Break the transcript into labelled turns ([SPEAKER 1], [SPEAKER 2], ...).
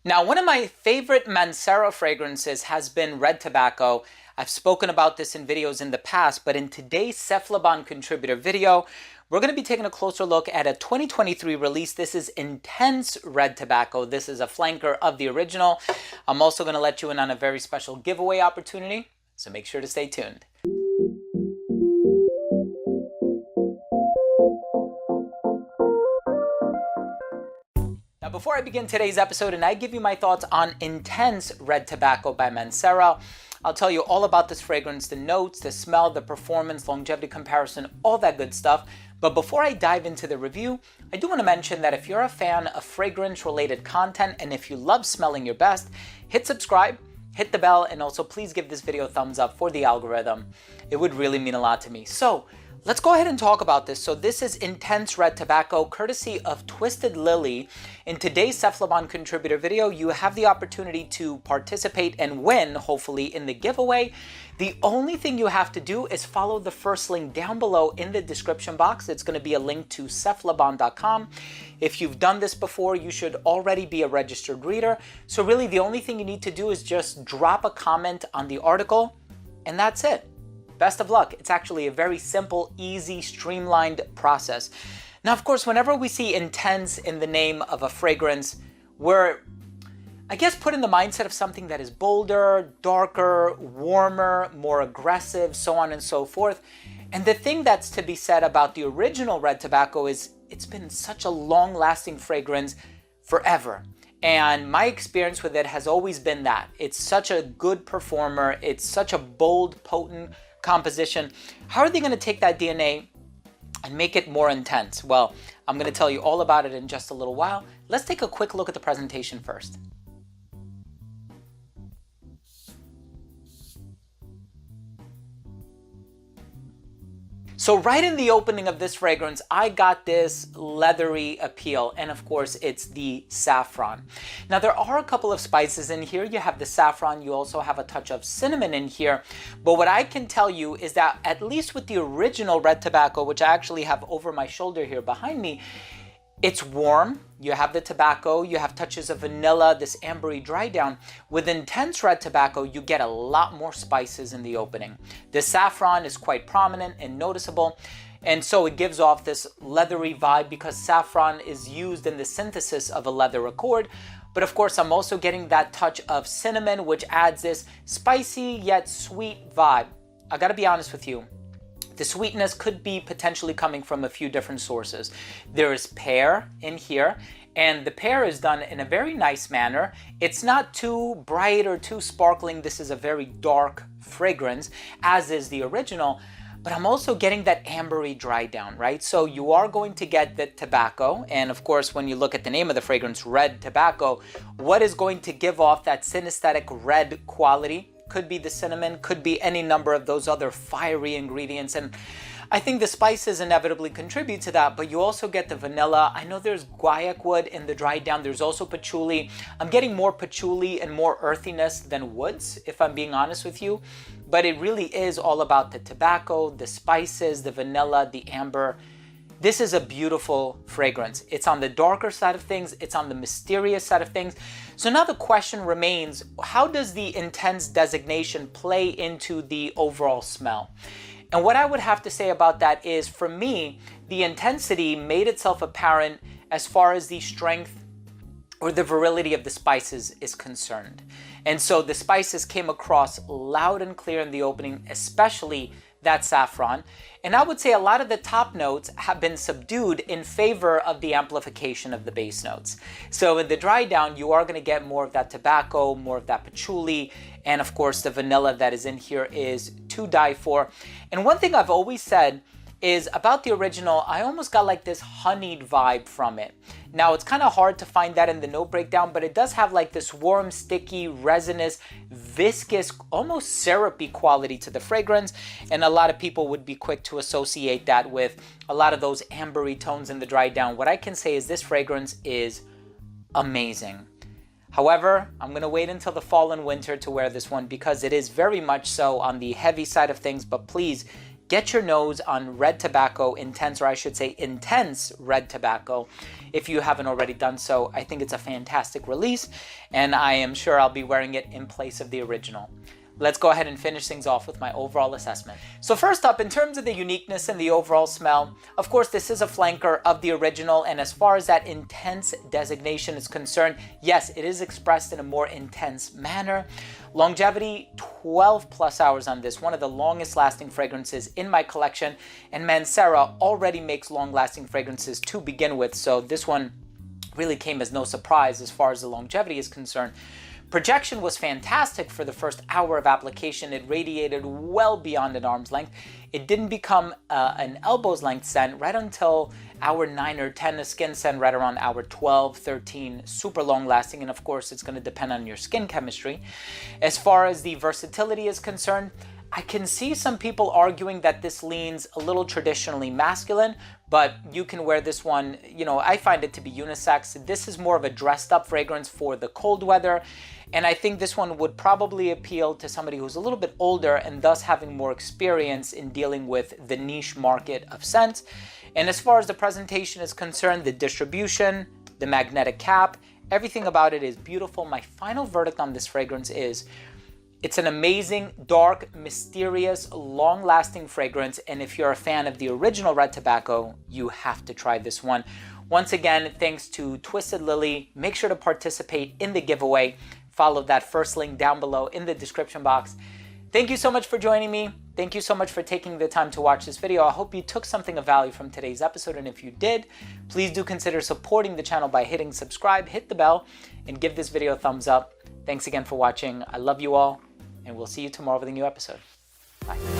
[SPEAKER 1] Now, one of my favorite Mancera fragrances has been red tobacco. I've spoken about this in videos in the past, but in today's Cephalabon contributor video, we're going to be taking a closer look at a 2023 release. This is Intense Red Tobacco. This is a flanker of the original. I'm also going to let you in on a very special giveaway opportunity, so make sure to stay tuned. Now, before I begin today's episode and I give you my thoughts on Intense Red Tobacco by Mancera, I'll tell you all about this fragrance, the notes, the smell, the performance, longevity comparison, all that good stuff. But before I dive into the review, I do want to mention that if you're a fan of fragrance-related content and if you love smelling your best, hit subscribe, hit the bell, and also please give this video a thumbs up for the algorithm. It would really mean a lot to me. So let's go ahead and talk about this. So this is Intense Red Tobacco, courtesy of Twisted Lily. In today's Cephalabon contributor video, you have the opportunity to participate and win, hopefully, in the giveaway. The only thing you have to do is follow the first link down below in the description box. It's going to be a link to cephalabon.com. If you've done this before, you should already be a registered reader. So really, the only thing you need to do is just drop a comment on the article, and that's it. Best of luck. It's actually a very simple, easy, streamlined process. Now, of course, whenever we see intense in the name of a fragrance, we're, I guess, put in the mindset of something that is bolder, darker, warmer, more aggressive, so on and so forth. And the thing that's to be said about the original Red Tobacco is it's been such a long-lasting fragrance forever. And my experience with it has always been that. It's such a good performer. It's such a bold, potent composition. How are they going to take that DNA and make it more intense? Well, I'm going to tell you all about it in just a little while. Let's take a quick look at the presentation first. So right in the opening of this fragrance, I got this leathery appeal, and of course it's the saffron. Now there are a couple of spices in here. You have the saffron, you also have a touch of cinnamon in here, but what I can tell you is that at least with the original Red Tobacco, which I actually have over my shoulder here behind me, it's warm, you have the tobacco, you have touches of vanilla, this ambery dry down. With Intense Red Tobacco, you get a lot more spices in the opening. The saffron is quite prominent and noticeable, and so it gives off this leathery vibe because saffron is used in the synthesis of a leather accord. But of course, I'm also getting that touch of cinnamon, which adds this spicy yet sweet vibe. I gotta be honest with you. The sweetness could be potentially coming from a few different sources. There is pear in here, and the pear is done in a very nice manner. It's not too bright or too sparkling. This is a very dark fragrance, as is the original, but I'm also getting that ambery dry down, right? So you are going to get the tobacco, and of course, when you look at the name of the fragrance, Red Tobacco, what is going to give off that synesthetic red quality? Could be the cinnamon, could be any number of those other fiery ingredients, and I think the spices inevitably contribute to that, but you also get the vanilla. I know there's guaiac wood in the dried down. There's also patchouli. I'm getting more patchouli and more earthiness than woods, if I'm being honest with you, but it really is all about the tobacco, the spices, the vanilla, the amber. This is a beautiful fragrance. It's on the darker side of things. It's on the mysterious side of things. So now the question remains, how does the intense designation play into the overall smell? And what I would have to say about that is, for me, the intensity made itself apparent as far as the strength or the virility of the spices is concerned. And so the spices came across loud and clear in the opening, especially that saffron. And I would say a lot of the top notes have been subdued in favor of the amplification of the base notes. So in the dry down, you are going to get more of that tobacco, more of that patchouli, and of course the vanilla that is in here is to die for. And one thing I've always said is about the original, I almost got like this honeyed vibe from it. Now it's kind of hard to find that in the note breakdown, but it does have like this warm, sticky, resinous, viscous, almost syrupy quality to the fragrance. And a lot of people would be quick to associate that with a lot of those ambery tones in the dry down. What I can say is this fragrance is amazing. However, I'm going to wait until the fall and winter to wear this one because it is very much so on the heavy side of things, but please get your nose on red tobacco intense, or I should say intense red tobacco, if you haven't already done so. I think it's a fantastic release, and I am sure I'll be wearing it in place of the original. Let's go ahead and finish things off with my overall assessment. So first up, in terms of the uniqueness and the overall smell, of course, this is a flanker of the original, and as far as that intense designation is concerned, yes, it is expressed in a more intense manner. Longevity, 12 plus hours on this, one of the longest lasting fragrances in my collection, and Mancera already makes long lasting fragrances to begin with, so this one really came as no surprise as far as the longevity is concerned. Projection was fantastic for the first hour of application. It radiated well beyond an arm's length. It didn't become an elbow's length scent right until hour 9 or 10, a skin scent right around hour 12, 13, super long lasting, and of course it's going to depend on your skin chemistry. As far as the versatility is concerned, I can see some people arguing that this leans a little traditionally masculine, but you can wear this one, I find it to be unisex. This is more of a dressed up fragrance for the cold weather, and I think this one would probably appeal to somebody who's a little bit older and thus having more experience in dealing with the niche market of scents. And as far as the presentation is concerned, the distribution, the magnetic cap, everything about it is beautiful. My final verdict on this fragrance is it's an amazing, dark, mysterious, long-lasting fragrance, and if you're a fan of the original red tobacco, you have to try this one. Once again, thanks to Twisted Lily. Make sure to participate in the giveaway. Follow that first link down below in the description box. Thank you so much for joining me. Thank you so much for taking the time to watch this video. I hope you took something of value from today's episode, and if you did, please do consider supporting the channel by hitting subscribe, hit the bell, and give this video a thumbs up. Thanks again for watching. I love you all, and we'll see you tomorrow with a new episode. Bye.